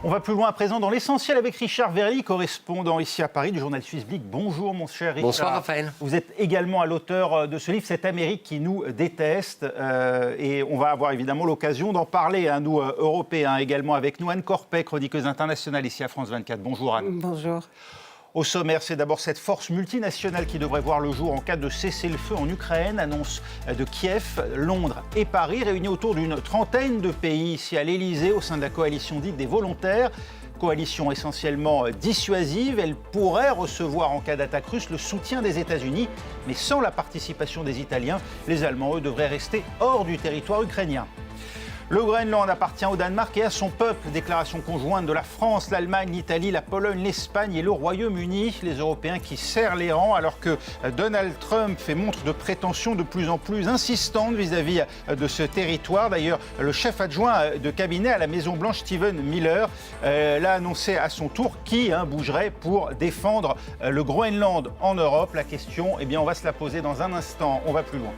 On va plus loin à présent dans l'essentiel avec Richard Verly, correspondant ici à Paris du journal suisse Blick. Bonjour mon cher Richard. Bonsoir Raphaël. Vous êtes également à l'auteur de ce livre, Cette Amérique qui nous déteste. Et on va avoir évidemment l'occasion d'en parler, à nous Européens également avec nous. Anne Corpet, chroniqueuse internationale ici à France 24. Bonjour Anne. Bonjour. Au sommaire, c'est d'abord cette force multinationale qui devrait voir le jour en cas de cessez-le-feu en Ukraine. Annonce de Kiev, Londres et Paris, réunis autour d'une trentaine de pays ici à l'Elysée au sein de la coalition dite des volontaires. Coalition essentiellement dissuasive, elle pourrait recevoir en cas d'attaque russe le soutien des États-Unis, mais sans la participation des Italiens. Les Allemands, eux, devraient rester hors du territoire ukrainien. Le Groenland appartient au Danemark et à son peuple. Déclaration conjointe de la France, l'Allemagne, l'Italie, la Pologne, l'Espagne et le Royaume-Uni. Les Européens qui serrent les rangs alors que Donald Trump fait montre de prétentions de plus en plus insistantes vis-à-vis de ce territoire. D'ailleurs, le chef adjoint de cabinet à la Maison-Blanche, Stephen Miller, l'a annoncé à son tour qui bougerait pour défendre le Groenland en Europe. La question, eh bien, on va se la poser dans un instant. On va plus loin.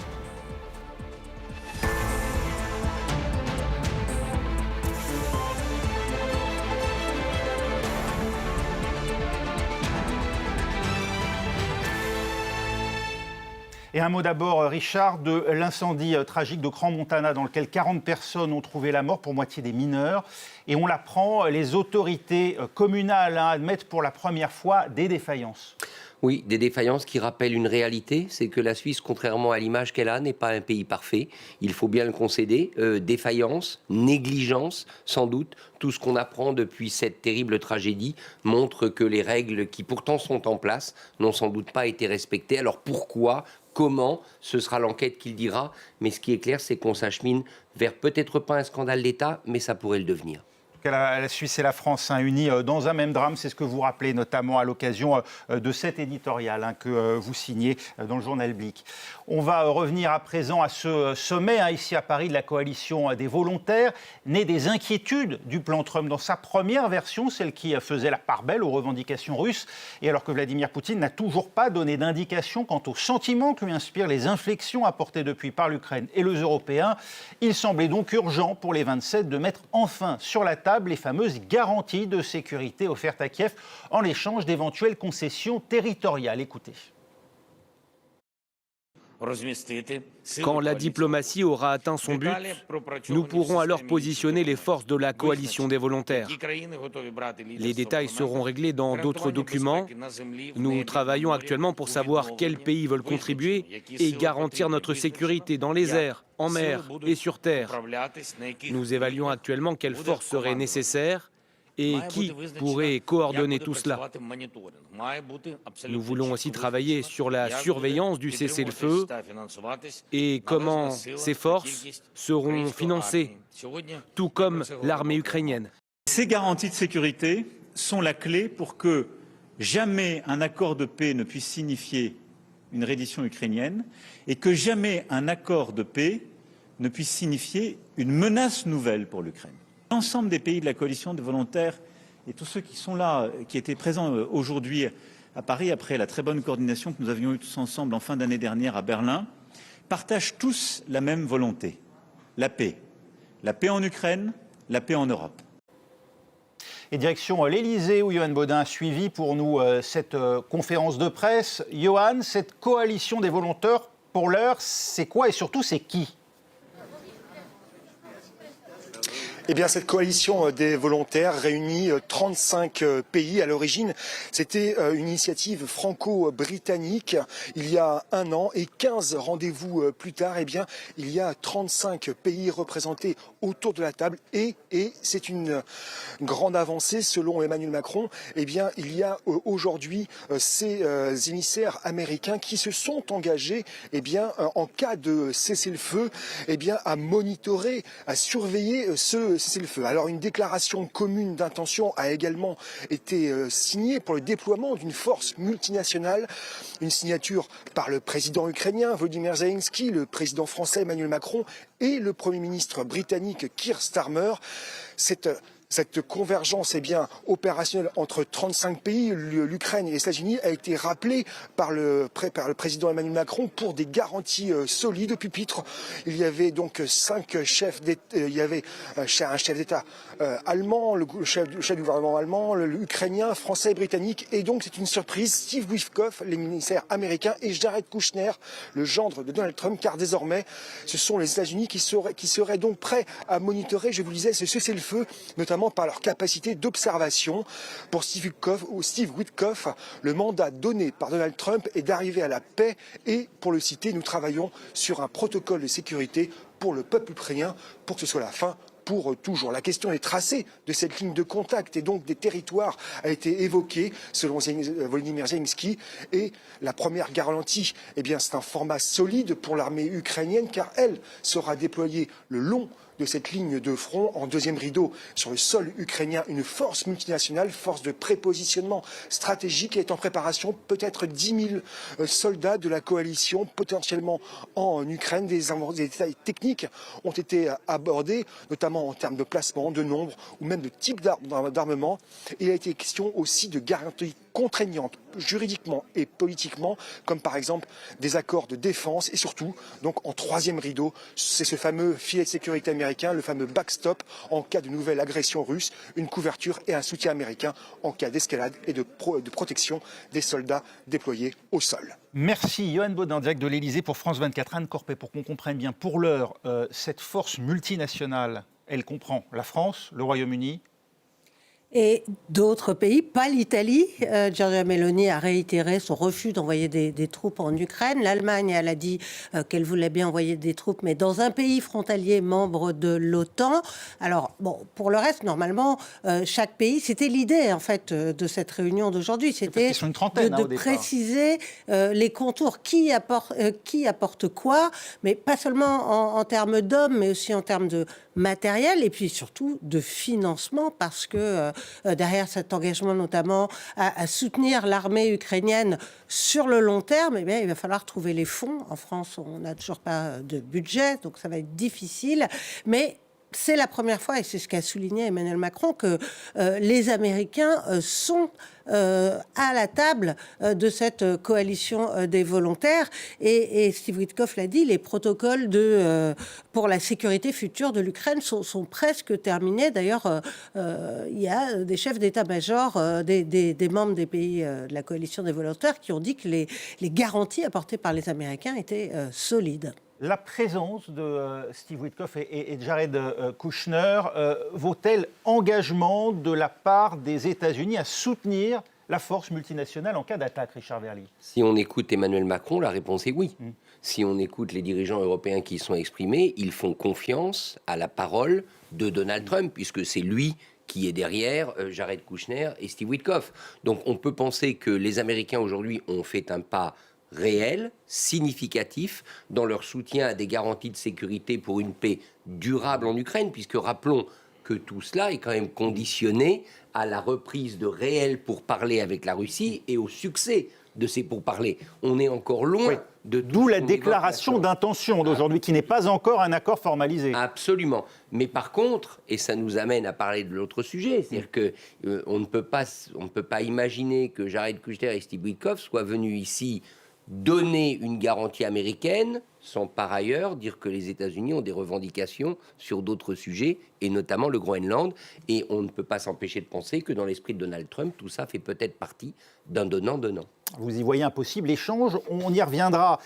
Et un mot d'abord, Richard, de l'incendie tragique de Crans-Montana dans lequel 40 personnes ont trouvé la mort, pour moitié des mineurs. Et on l'apprend, les autorités communales admettent pour la première fois des défaillances. Oui, des défaillances qui rappellent une réalité, c'est que la Suisse, contrairement à l'image qu'elle a, n'est pas un pays parfait. Il faut bien le concéder. Défaillance, négligence, sans doute. Tout ce qu'on apprend depuis cette terrible tragédie montre que les règles qui pourtant sont en place n'ont sans doute pas été respectées. Alors pourquoi ? Comment ? Ce sera l'enquête qui le dira. Mais ce qui est clair, c'est qu'on s'achemine vers peut-être pas un scandale d'État, mais ça pourrait le devenir. La Suisse et la France unis dans un même drame, c'est ce que vous rappelez notamment à l'occasion de cet éditorial que vous signez dans le journal Blick. On va revenir à présent à ce sommet ici à Paris de la coalition des volontaires, né des inquiétudes du plan Trump dans sa première version, celle qui faisait la part belle aux revendications russes. Et alors que Vladimir Poutine n'a toujours pas donné d'indication quant aux sentiments que lui inspirent les inflexions apportées depuis par l'Ukraine et les Européens, il semblait donc urgent pour les 27 de mettre enfin sur la table les fameuses garanties de sécurité offertes à Kiev en échange d'éventuelles concessions territoriales. Écoutez. Quand la diplomatie aura atteint son but, nous pourrons alors positionner les forces de la coalition des volontaires. Les détails seront réglés dans d'autres documents. Nous travaillons actuellement pour savoir quels pays veulent contribuer et garantir notre sécurité dans les airs, en mer et sur terre. Nous évaluons actuellement quelles forces seraient nécessaires et qui pourrait coordonner tout cela. Nous voulons aussi travailler sur la surveillance du cessez-le-feu et comment ces forces seront financées, tout comme l'armée ukrainienne. Ces garanties de sécurité sont la clé pour que jamais un accord de paix ne puisse signifier une reddition ukrainienne et que jamais un accord de paix ne puisse signifier une menace nouvelle pour l'Ukraine. L'ensemble des pays de la coalition des volontaires et tous ceux qui sont là, qui étaient présents aujourd'hui à Paris, après la très bonne coordination que nous avions eue tous ensemble en fin d'année dernière à Berlin, partagent tous la même volonté, la paix. La paix en Ukraine, la paix en Europe. Et direction l'Elysée où Johan Baudin a suivi pour nous cette conférence de presse. Johan, cette coalition des volontaires, pour l'heure, c'est quoi et surtout c'est qui ? Eh bien, cette coalition des volontaires réunit 35 pays. À l'origine, c'était une initiative franco-britannique il y a un an et 15 rendez-vous plus tard, eh bien, il y a 35 pays représentés autour de la table et c'est une grande avancée selon Emmanuel Macron. Eh bien, il y a aujourd'hui ces émissaires américains qui se sont engagés, eh bien, en cas de cessez-le-feu, eh bien, à monitorer, à surveiller ce cessez-le-feu. Alors une déclaration commune d'intention a également été signée pour le déploiement d'une force multinationale, une signature par le président ukrainien Volodymyr Zelensky, le président français Emmanuel Macron et le Premier ministre britannique Keir Starmer. Cette Cette convergence opérationnelle entre 35 pays, l'Ukraine et les États-Unis, a été rappelée par le président Emmanuel Macron pour des garanties solides au pupitre. Il y avait donc 5 chefs d'État, il y avait un chef d'État allemand, le chef du gouvernement allemand, l'Ukrainien, français et britannique. Et donc c'est une surprise, Steve Witkoff, l'émissaire américain, et Jared Kushner, le gendre de Donald Trump, car désormais ce sont les États-Unis qui seraient donc prêts à monitorer, je vous le disais, ce cessez-le-feu, notamment par leur capacité d'observation. Pour Steve Witkoff, le mandat donné par Donald Trump est d'arriver à la paix et, pour le citer, nous travaillons sur un protocole de sécurité pour le peuple ukrainien pour que ce soit la fin pour toujours. La question des tracés de cette ligne de contact et donc des territoires a été évoquée selon Volodymyr Zelensky, et la première garantie, c'est un format solide pour l'armée ukrainienne car elle sera déployée le long de cette ligne de front en deuxième rideau sur le sol ukrainien, une force multinationale, force de prépositionnement stratégique est en préparation, peut-être 10 000 soldats de la coalition potentiellement en Ukraine. Des détails techniques ont été abordés, notamment en termes de placement, de nombre ou même de type d'armement. Il a été question aussi de garanties contraignantes juridiquement et politiquement, comme par exemple des accords de défense et surtout, donc en troisième rideau, c'est ce fameux filet de sécurité américain, le fameux backstop en cas de nouvelle agression russe, une couverture et un soutien américain en cas d'escalade et de protection des soldats déployés au sol. Merci Yoann Baudin, direct de l'Élysée pour France 24. Anne Corpet, pour qu'on comprenne bien, pour l'heure, cette force multinationale, elle comprend la France, le Royaume-Uni, et d'autres pays, pas l'Italie. Giorgia Meloni a réitéré son refus d'envoyer des troupes en Ukraine. L'Allemagne, elle a dit qu'elle voulait bien envoyer des troupes, mais dans un pays frontalier membre de l'OTAN. Alors, bon, pour le reste, normalement, chaque pays, c'était l'idée, en fait, de cette réunion d'aujourd'hui. C'était de préciser les contours, qui apporte quoi, mais pas seulement en termes d'hommes, mais aussi en termes de matériel, et puis surtout de financement, parce que derrière cet engagement notamment à soutenir l'armée ukrainienne sur le long terme, il va falloir trouver les fonds. En France, on n'a toujours pas de budget, donc ça va être difficile, mais c'est la première fois, et c'est ce qu'a souligné Emmanuel Macron, que les Américains sont à la table de cette coalition des volontaires. Et Steve Witkoff l'a dit, les protocoles pour la sécurité future de l'Ukraine sont presque terminés. D'ailleurs, il y a des chefs d'état-major, des membres des pays de la coalition des volontaires qui ont dit que les garanties apportées par les Américains étaient solides. La présence de Steve Witkoff et Jared Kushner vaut-elle engagement de la part des États-Unis à soutenir la force multinationale en cas d'attaque, Richard Verly? Si on écoute Emmanuel Macron, la réponse est oui. Si on écoute les dirigeants européens qui y sont exprimés, ils font confiance à la parole de Donald Trump, puisque c'est lui qui est derrière Jared Kushner et Steve Witkoff. Donc on peut penser que les Américains aujourd'hui ont fait un pas réel, significatif, dans leur soutien à des garanties de sécurité pour une paix durable en Ukraine, puisque rappelons que tout cela est quand même conditionné à la reprise de réels pourparlers avec la Russie et au succès de ces pourparlers. On est encore loin de... D'où la déclaration d'intention d'aujourd'hui, qui n'est pas encore un accord formalisé. Absolument. Mais par contre, et ça nous amène à parler de l'autre sujet, c'est-à-dire qu'on ne peut pas imaginer que Jared Kushner et Steve Witkoff soient venus ici donner une garantie américaine sans par ailleurs dire que les États-Unis ont des revendications sur d'autres sujets, et notamment le Groenland. Et on ne peut pas s'empêcher de penser que dans l'esprit de Donald Trump, tout ça fait peut-être partie d'un donnant-donnant. Vous y voyez un possible échange. On y reviendra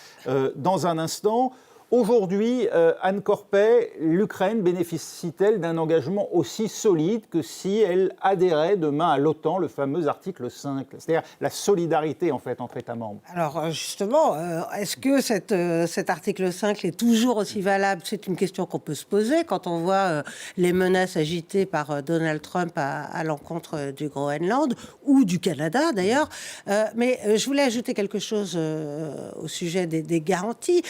dans un instant. Aujourd'hui, Anne Corpet, l'Ukraine bénéficie-t-elle d'un engagement aussi solide que si elle adhérait demain à l'OTAN, le fameux article 5, c'est-à-dire la solidarité en fait entre États membres? Alors justement, est-ce que cet article 5 est toujours aussi valable? C'est une question qu'on peut se poser quand on voit les menaces agitées par Donald Trump à l'encontre du Groenland ou du Canada d'ailleurs. Mais je voulais ajouter quelque chose au sujet des garanties.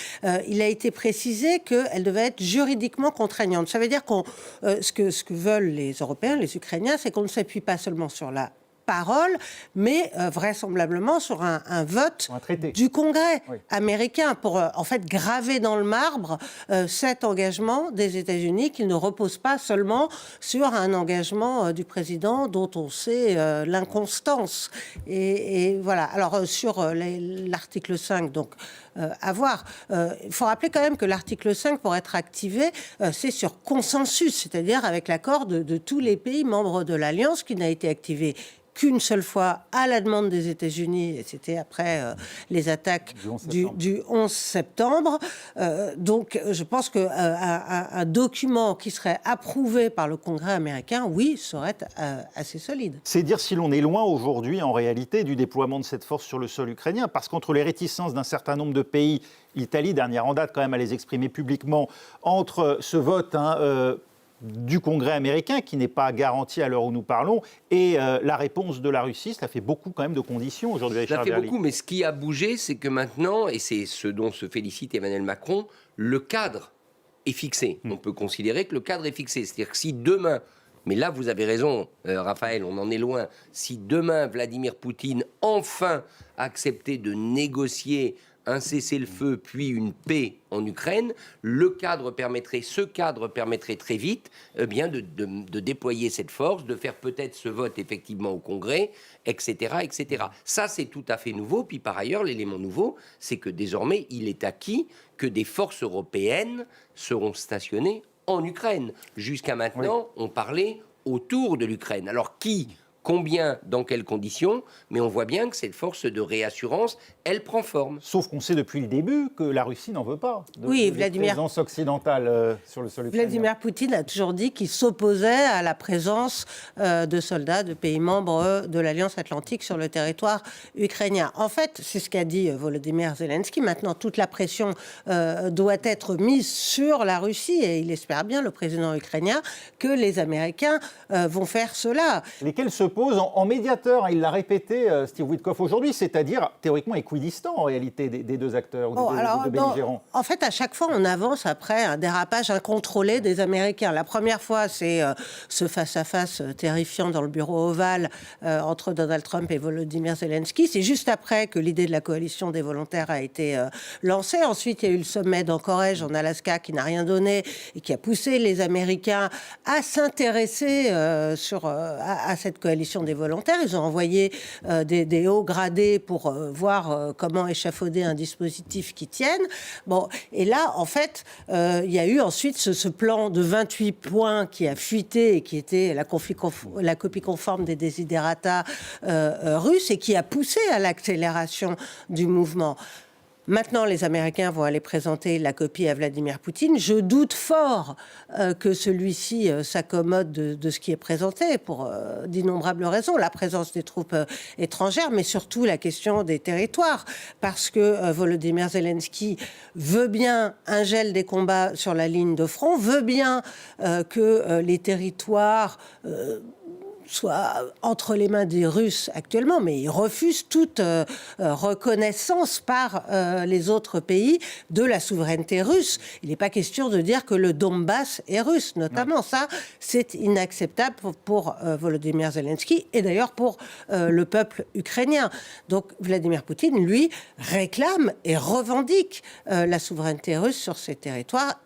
Il a été précisé qu'elles devaient être juridiquement contraignantes. Ça veut dire ce que veulent les Européens, les Ukrainiens, c'est qu'on ne s'appuie pas seulement sur la parole, mais vraisemblablement sur un vote du Congrès américain pour en fait graver dans le marbre cet engagement des États-Unis qui ne repose pas seulement sur un engagement du président dont on sait l'inconstance. Et voilà. Alors sur l'article 5, donc à voir. Il faut rappeler quand même que l'article 5, pour être activé, c'est sur consensus, c'est-à-dire avec l'accord de tous les pays membres de l'Alliance, qui n'a été activé qu'une seule fois à la demande des États-Unis, et c'était après les attaques du 11 septembre. Donc je pense qu'un document qui serait approuvé par le Congrès américain, oui, serait assez solide. C'est dire si l'on est loin aujourd'hui, en réalité, du déploiement de cette force sur le sol ukrainien, parce qu'entre les réticences d'un certain nombre de pays, l'Italie, dernière en date quand même à les exprimer publiquement, entre ce vote du Congrès américain, qui n'est pas garanti à l'heure où nous parlons, et la réponse de la Russie, cela fait beaucoup quand même de conditions aujourd'hui. Ça fait beaucoup, mais ce qui a bougé, c'est que maintenant, et c'est ce dont se félicite Emmanuel Macron, le cadre est fixé. On peut considérer que le cadre est fixé. C'est-à-dire que si demain, mais là vous avez raison, Raphaël, on en est loin, si demain Vladimir Poutine enfin acceptait de négocier un cessez-le-feu puis une paix en Ukraine, ce cadre permettrait très vite de déployer cette force, de faire peut-être ce vote effectivement au Congrès, etc., etc. Ça, c'est tout à fait nouveau. Puis par ailleurs, l'élément nouveau, c'est que désormais, il est acquis que des forces européennes seront stationnées en Ukraine. Jusqu'à maintenant, on parlait autour de l'Ukraine. Alors qui ? Combien, dans quelles conditions, mais on voit bien que cette force de réassurance, elle prend forme. Sauf qu'on sait depuis le début que la Russie n'en veut pas de présence occidentale sur le sol ukrainien. Vladimir Poutine a toujours dit qu'il s'opposait à la présence de soldats de pays membres de l'Alliance Atlantique sur le territoire ukrainien. En fait, c'est ce qu'a dit Volodymyr Zelensky. Maintenant, toute la pression doit être mise sur la Russie, et il espère bien, le président ukrainien, que les Américains vont faire cela. Lesquels se posent en médiateur, il l'a répété Steve Witkoff aujourd'hui, c'est-à-dire théoriquement équidistant en réalité des deux acteurs, des deux belligérants. En fait, à chaque fois, on avance après un dérapage incontrôlé des Américains. La première fois, c'est ce face-à-face terrifiant dans le bureau ovale entre Donald Trump et Volodymyr Zelensky. C'est juste après que l'idée de la coalition des volontaires a été lancée. Ensuite, il y a eu le sommet d'Anchorage en Alaska qui n'a rien donné et qui a poussé les Américains à s'intéresser à cette coalition des volontaires. Ils ont envoyé des hauts gradés pour voir comment échafauder un dispositif qui tienne. Bon, et là, en fait, il y a eu ensuite ce plan de 28 points qui a fuité et qui était la copie conforme des desiderata russes et qui a poussé à l'accélération du mouvement. Maintenant, les Américains vont aller présenter la copie à Vladimir Poutine. Je doute fort que celui-ci s'accommode de ce qui est présenté pour d'innombrables raisons. La présence des troupes étrangères, mais surtout la question des territoires. Parce que Volodymyr Zelensky veut bien un gel des combats sur la ligne de front, veut bien que les territoires soit entre les mains des Russes actuellement, mais ils refusent toute reconnaissance par les autres pays de la souveraineté russe. Il n'est pas question de dire que le Donbass est russe, notamment. Ouais. Ça, c'est inacceptable pour Volodymyr Zelensky et d'ailleurs pour le peuple ukrainien. Donc Vladimir Poutine, lui, réclame et revendique la souveraineté russe sur ces territoires.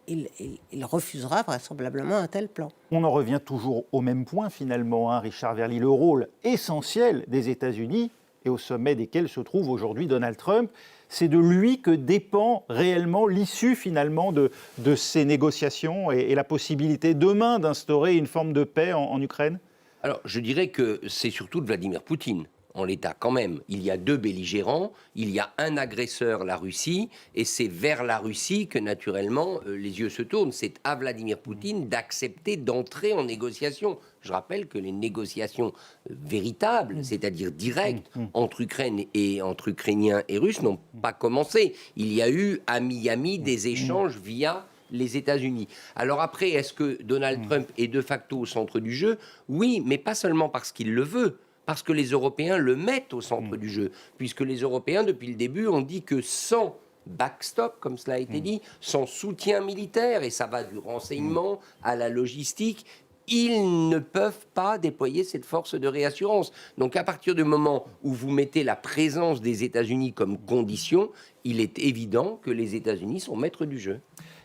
Il refusera vraisemblablement un tel plan. On en revient toujours au même point finalement, Richard Verly, le rôle essentiel des États-Unis et au sommet desquels se trouve aujourd'hui Donald Trump. C'est de lui que dépend réellement l'issue finalement de ces négociations et la possibilité demain d'instaurer une forme de paix en Ukraine. Alors je dirais que c'est surtout de Vladimir Poutine. En l'état, quand même, il y a deux belligérants, il y a un agresseur, la Russie, et c'est vers la Russie que, naturellement, les yeux se tournent. C'est à Vladimir Poutine d'accepter d'entrer en négociation. Je rappelle que les négociations véritables, c'est-à-dire directes, entre Ukrainiens et Russes, n'ont pas commencé. Il y a eu, à Miami, des échanges via les États-Unis. Alors après, est-ce que Donald Trump est de facto au centre du jeu ? Oui, mais pas seulement parce qu'il le veut. Parce que les Européens le mettent au centre du jeu. Puisque les Européens, depuis le début, ont dit que sans backstop, comme cela a été dit, sans soutien militaire, et ça va du renseignement à la logistique, ils ne peuvent pas déployer cette force de réassurance. Donc à partir du moment où vous mettez la présence des États-Unis comme condition, il est évident que les États-Unis sont maîtres du jeu.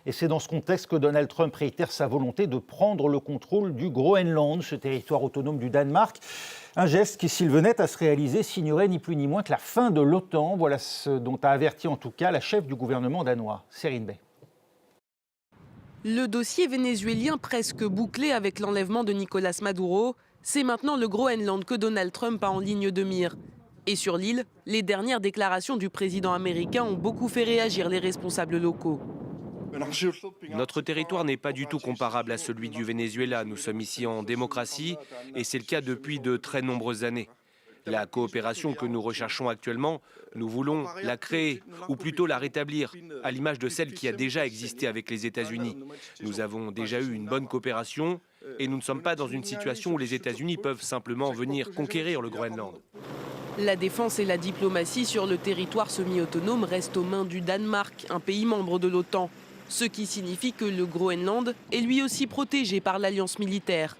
Et c'est dans ce contexte que Donald Trump réitère sa volonté de prendre le contrôle du Groenland, ce territoire autonome du Danemark. Un geste qui, s'il venait à se réaliser, signerait ni plus ni moins que la fin de l'OTAN. Voilà ce dont a averti en tout cas la chef du gouvernement danois, Serine Bay. Le dossier vénézuélien presque bouclé avec l'enlèvement de Nicolas Maduro, c'est maintenant le Groenland que Donald Trump a en ligne de mire. Et sur l'île, les dernières déclarations du président américain ont beaucoup fait réagir les responsables locaux. Notre territoire n'est pas du tout comparable à celui du Venezuela. Nous sommes ici en démocratie et c'est le cas depuis de très nombreuses années. La coopération que nous recherchons actuellement, nous voulons la créer, ou plutôt la rétablir, à l'image de celle qui a déjà existé avec les États-Unis. Nous avons déjà eu une bonne coopération et nous ne sommes pas dans une situation où les États-Unis peuvent simplement venir conquérir le Groenland. La défense et la diplomatie sur le territoire semi-autonome restent aux mains du Danemark, un pays membre de l'OTAN. Ce qui signifie que le Groenland est lui aussi protégé par l'alliance militaire.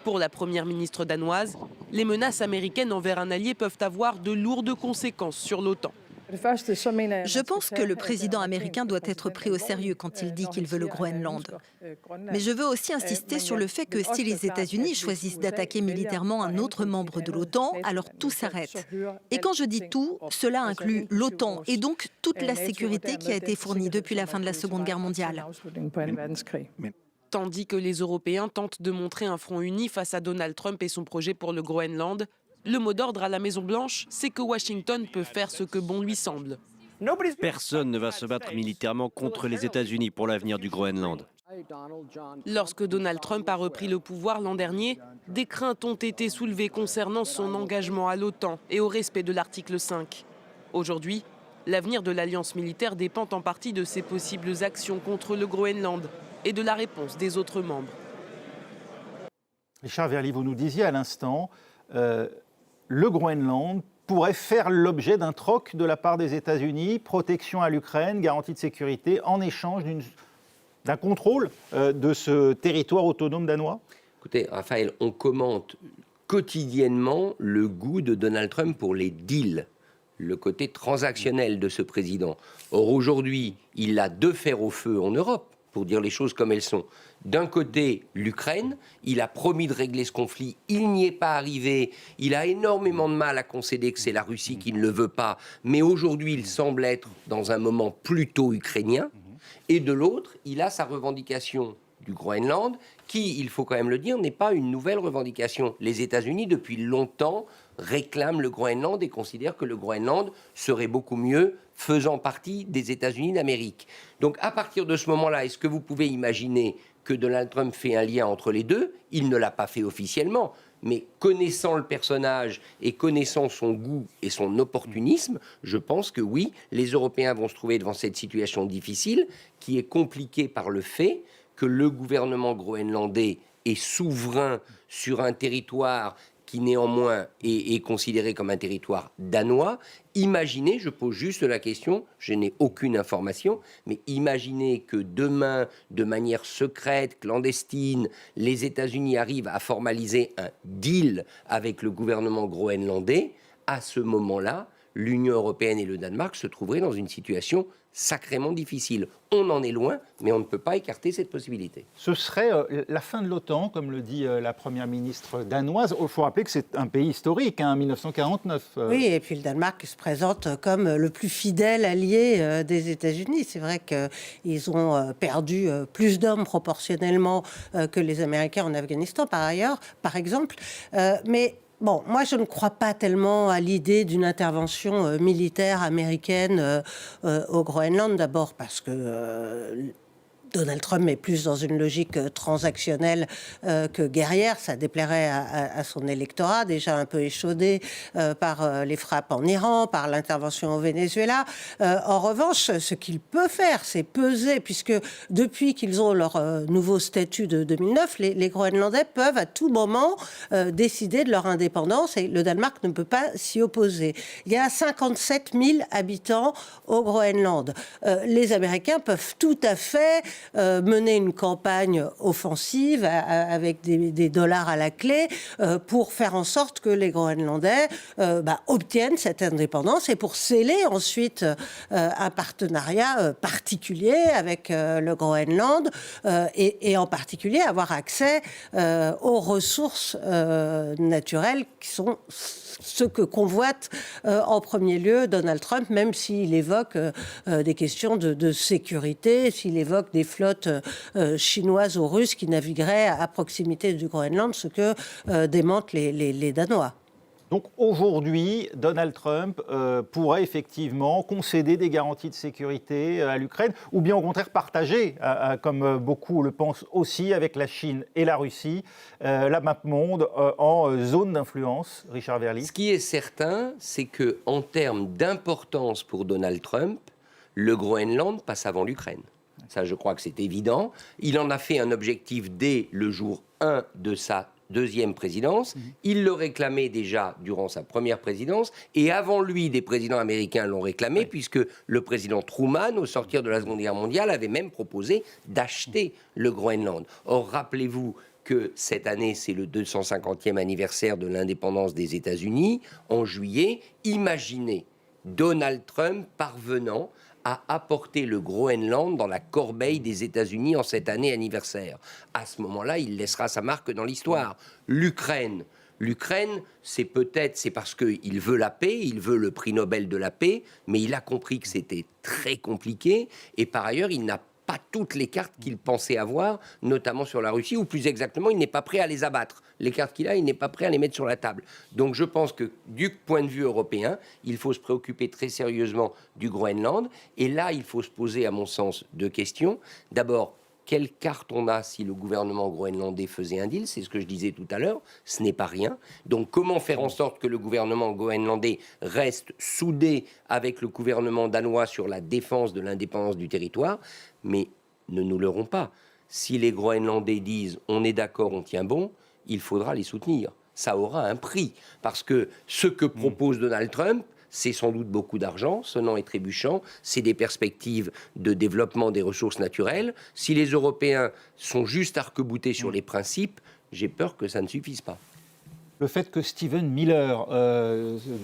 Pour la première ministre danoise, les menaces américaines envers un allié peuvent avoir de lourdes conséquences sur l'OTAN. Je pense que le président américain doit être pris au sérieux quand il dit qu'il veut le Groenland. Mais je veux aussi insister sur le fait que si les États-Unis choisissent d'attaquer militairement un autre membre de l'OTAN, alors tout s'arrête. Et quand je dis tout, cela inclut l'OTAN et donc toute la sécurité qui a été fournie depuis la fin de la Seconde Guerre mondiale. Tandis que les Européens tentent de montrer un front uni face à Donald Trump et son projet pour le Groenland, le mot d'ordre à la Maison-Blanche, c'est que Washington peut faire ce que bon lui semble. Personne ne va se battre militairement contre les États-Unis pour l'avenir du Groenland. Lorsque Donald Trump a repris le pouvoir l'an dernier, des craintes ont été soulevées concernant son engagement à l'OTAN et au respect de l'article 5. Aujourd'hui, l'avenir de l'alliance militaire dépend en partie de ses possibles actions contre le Groenland et de la réponse des autres membres. Richard Verly, vous nous disiez à l'instant, le Groenland pourrait faire l'objet d'un troc de la part des États-Unis, protection à l'Ukraine, garantie de sécurité, en échange d'un contrôle de ce territoire autonome danois? Écoutez, Raphaël, on commente quotidiennement le goût de Donald Trump pour les deals, le côté transactionnel de ce président. Or, aujourd'hui, il a deux fers au feu en Europe, pour dire les choses comme elles sont. D'un côté, l'Ukraine, il a promis de régler ce conflit, il n'y est pas arrivé, il a énormément de mal à concéder que c'est la Russie qui ne le veut pas, mais aujourd'hui, il semble être dans un moment plutôt ukrainien. Et de l'autre, il a sa revendication du Groenland, qui, il faut quand même le dire, n'est pas une nouvelle revendication. Les États-Unis, depuis longtemps, réclament le Groenland et considèrent que le Groenland serait beaucoup mieux faisant partie des États-Unis d'Amérique. Donc, à partir de ce moment-là, est-ce que vous pouvez imaginer que Donald Trump fait un lien entre les deux? Il ne l'a pas fait officiellement, mais connaissant le personnage et connaissant son goût et son opportunisme, je pense que oui, les Européens vont se trouver devant cette situation difficile qui est compliquée par le fait que le gouvernement groenlandais est souverain sur un territoire qui néanmoins est considéré comme un territoire danois. Imaginez, je pose juste la question, je n'ai aucune information, mais imaginez que demain, de manière secrète, clandestine, les États-Unis arrivent à formaliser un deal avec le gouvernement groenlandais. À ce moment-là, l'Union européenne et le Danemark se trouveraient dans une situation sacrément difficile. On en est loin, mais on ne peut pas écarter cette possibilité. Ce serait la fin de l'OTAN, comme le dit la Première ministre danoise. Il faut rappeler que c'est un pays historique, 1949. Oui, et puis le Danemark se présente comme le plus fidèle allié des États-Unis. C'est vrai qu'ils ont perdu plus d'hommes proportionnellement que les Américains en Afghanistan, par exemple. Mais bon, moi, je ne crois pas tellement à l'idée d'une intervention militaire américaine au Groenland, d'abord parce que Donald Trump est plus dans une logique transactionnelle que guerrière. Ça déplairait à son électorat, déjà un peu échaudé par les frappes en Iran, par l'intervention au Venezuela. En revanche, ce qu'il peut faire, c'est peser, puisque depuis qu'ils ont leur nouveau statut de 2009, les Groenlandais peuvent à tout moment décider de leur indépendance et le Danemark ne peut pas s'y opposer. Il y a 57 000 habitants au Groenland. Les Américains peuvent tout à fait mener une campagne offensive avec des dollars à la clé pour faire en sorte que les Groenlandais obtiennent cette indépendance et pour sceller ensuite un partenariat particulier avec le Groenland et en particulier avoir accès aux ressources naturelles qui sont ce que convoite en premier lieu Donald Trump, même s'il évoque des questions de sécurité, s'il évoque des flottes chinoises ou russes qui navigueraient à proximité du Groenland, ce que démentent les Danois. Donc aujourd'hui, Donald Trump pourrait effectivement concéder des garanties de sécurité à l'Ukraine, ou bien au contraire partager, comme beaucoup le pensent aussi, avec la Chine et la Russie, la map monde en zone d'influence. Richard Verly. Ce qui est certain, c'est qu'en termes d'importance pour Donald Trump, le Groenland passe avant l'Ukraine. Ça, je crois que c'est évident. Il en a fait un objectif dès le jour 1 de sa deuxième présidence. Il le réclamait déjà durant sa première présidence et avant lui, des présidents américains l'ont réclamé puisque le président Truman, au sortir de la Seconde Guerre mondiale, avait même proposé d'acheter le Groenland. Or, rappelez-vous que cette année, c'est le 250e anniversaire de l'indépendance des États-Unis. En juillet, imaginez Donald Trump parvenant à apporter le Groenland dans la corbeille des États-Unis en cette année anniversaire. À ce moment-là, il laissera sa marque dans l'histoire. L'Ukraine, c'est parce qu'il veut la paix, il veut le prix Nobel de la paix, mais il a compris que c'était très compliqué, et par ailleurs, il n'a pas toutes les cartes qu'il pensait avoir, notamment sur la Russie, ou plus exactement, il n'est pas prêt à les abattre. Les cartes qu'il a, il n'est pas prêt à les mettre sur la table. Donc je pense que du point de vue européen, il faut se préoccuper très sérieusement du Groenland. Et là, il faut se poser, à mon sens, deux questions. D'abord, quelle carte on a si le gouvernement groenlandais faisait un deal? C'est ce que je disais tout à l'heure, ce n'est pas rien. Donc comment faire en sorte que le gouvernement groenlandais reste soudé avec le gouvernement danois sur la défense de l'indépendance du territoire? Mais ne nous leurrons pas, si les Groenlandais disent on est d'accord, on tient bon, il faudra les soutenir. Ça aura un prix, parce que ce que propose Donald Trump, c'est sans doute beaucoup d'argent, sonnant et trébuchant, c'est des perspectives de développement des ressources naturelles. Si les Européens sont juste arc-boutés sur les principes, j'ai peur que ça ne suffise pas. Le fait que Stephen Miller,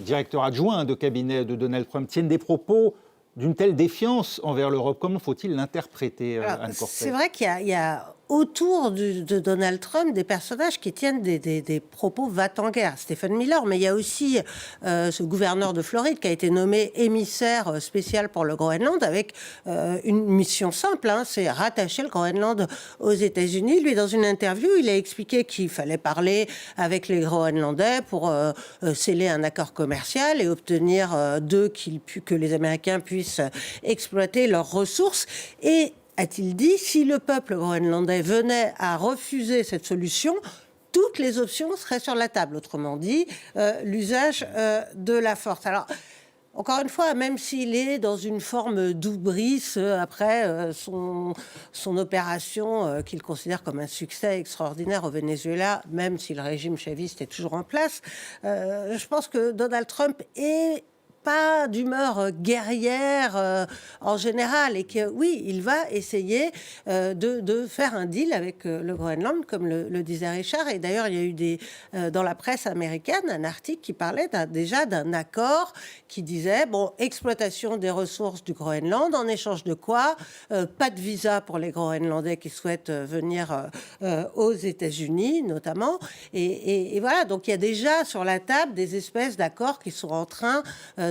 directeur adjoint de cabinet de Donald Trump, tienne des propos d'une telle défiance envers l'Europe, comment faut-il l'interpréter, Anne Corpet? C'est vrai qu'il y a autour de Donald Trump des personnages qui tiennent des propos va-t-en-guerre. Stephen Miller, mais il y a aussi ce gouverneur de Floride qui a été nommé émissaire spécial pour le Groenland avec une mission simple, c'est rattacher le Groenland aux États-Unis. Lui, dans une interview, il a expliqué qu'il fallait parler avec les Groenlandais pour sceller un accord commercial et obtenir que les Américains puissent exploiter leurs ressources. Et a-t-il dit, si le peuple groenlandais venait à refuser cette solution, toutes les options seraient sur la table. Autrement dit, l'usage de la force. Alors, encore une fois, même s'il est dans une forme d'oubris après son opération qu'il considère comme un succès extraordinaire au Venezuela, même si le régime chaviste est toujours en place, je pense que Donald Trump est pas d'humeur guerrière en général et que oui, il va essayer de faire un deal avec le Groenland, comme le disait Richard. Et d'ailleurs, il y a eu dans la presse américaine un article qui parlait déjà d'un accord qui disait exploitation des ressources du Groenland en échange de quoi pas de visa pour les Groenlandais qui souhaitent venir aux États-Unis notamment. Et voilà, donc il y a déjà sur la table des espèces d'accords qui sont en train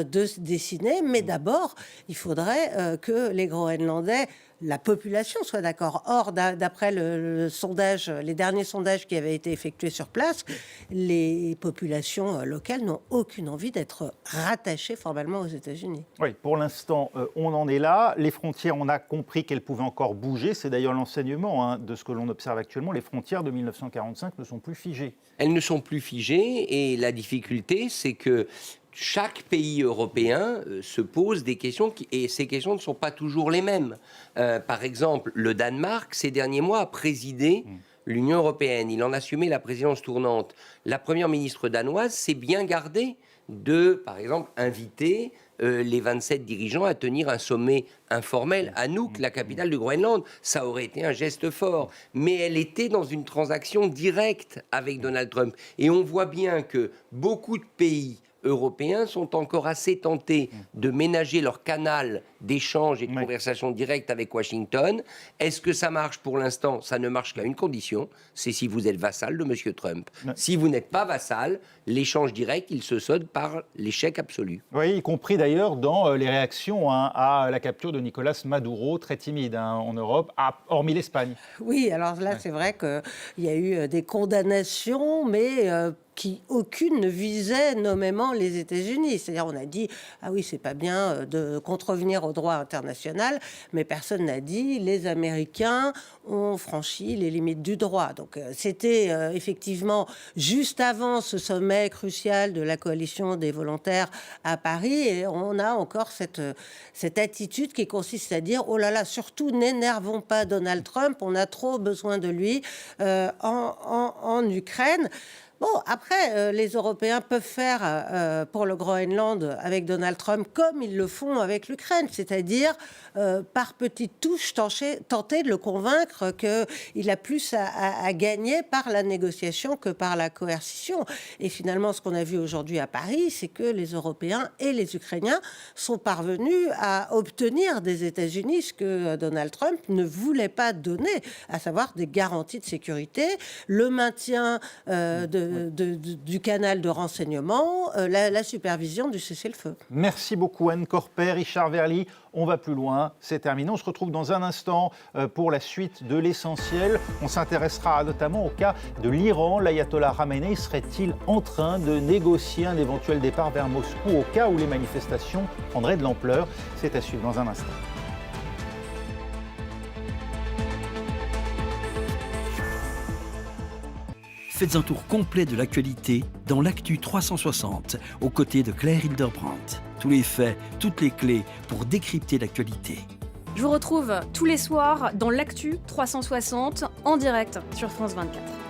de se dessiner, mais d'abord, il faudrait que les Groenlandais, la population soit d'accord. Or, d'après le sondage, les derniers sondages qui avaient été effectués sur place, les populations locales n'ont aucune envie d'être rattachées formellement aux États-Unis. Oui, pour l'instant, on en est là. Les frontières, on a compris qu'elles pouvaient encore bouger. C'est d'ailleurs l'enseignement de ce que l'on observe actuellement. Les frontières de 1945 ne sont plus figées. Elles ne sont plus figées et la difficulté, c'est que chaque pays européen se pose des questions et ces questions ne sont pas toujours les mêmes. Par exemple, le Danemark, ces derniers mois, a présidé l'Union européenne. Il en assumait la présidence tournante. La première ministre danoise s'est bien gardée de, par exemple, inviter les 27 dirigeants à tenir un sommet informel à Nuuk, la capitale du Groenland. Ça aurait été un geste fort. Mais elle était dans une transaction directe avec Donald Trump. Et on voit bien que beaucoup de pays européens sont encore assez tentés de ménager leur canal d'échange et de conversation directe avec Washington. Est-ce que ça marche? Pour l'instant, ça ne marche qu'à une condition, c'est si vous êtes vassal de M. Trump. Si vous n'êtes pas vassal, l'échange direct, il se solde par l'échec absolu. Oui, y compris d'ailleurs dans les réactions à la capture de Nicolas Maduro, très timide en Europe, hormis l'Espagne. Oui, alors là, c'est vrai qu'il y a eu des condamnations, mais qui aucune ne visait nommément les États-Unis. C'est-à-dire, on a dit, ah oui, c'est pas bien de contrevenir au droit international, mais personne n'a dit, les Américains ont franchi les limites du droit. Donc, c'était effectivement juste avant ce sommet crucial de la coalition des volontaires à Paris, et on a encore cette attitude qui consiste à dire, oh là là, surtout n'énervons pas Donald Trump, on a trop besoin de lui en Ukraine. Bon, après, les Européens peuvent faire pour le Groenland avec Donald Trump comme ils le font avec l'Ukraine, c'est-à-dire par petites touches tenter de le convaincre qu'il a plus à gagner par la négociation que par la coercition. Et finalement, ce qu'on a vu aujourd'hui à Paris, c'est que les Européens et les Ukrainiens sont parvenus à obtenir des États-Unis ce que Donald Trump ne voulait pas donner, à savoir des garanties de sécurité, le maintien du canal de renseignement, la supervision du cessez-le-feu. Merci beaucoup Anne Corpet, Richard Verly. On va plus loin, c'est terminé. On se retrouve dans un instant pour la suite de l'essentiel. On s'intéressera notamment au cas de l'Iran. L'ayatollah Khamenei serait-il en train de négocier un éventuel départ vers Moscou au cas où les manifestations prendraient de l'ampleur? C'est à suivre dans un instant. Faites un tour complet de l'actualité dans l'Actu 360, aux côtés de Claire Hildebrand. Tous les faits, toutes les clés pour décrypter l'actualité. Je vous retrouve tous les soirs dans l'Actu 360 en direct sur France 24.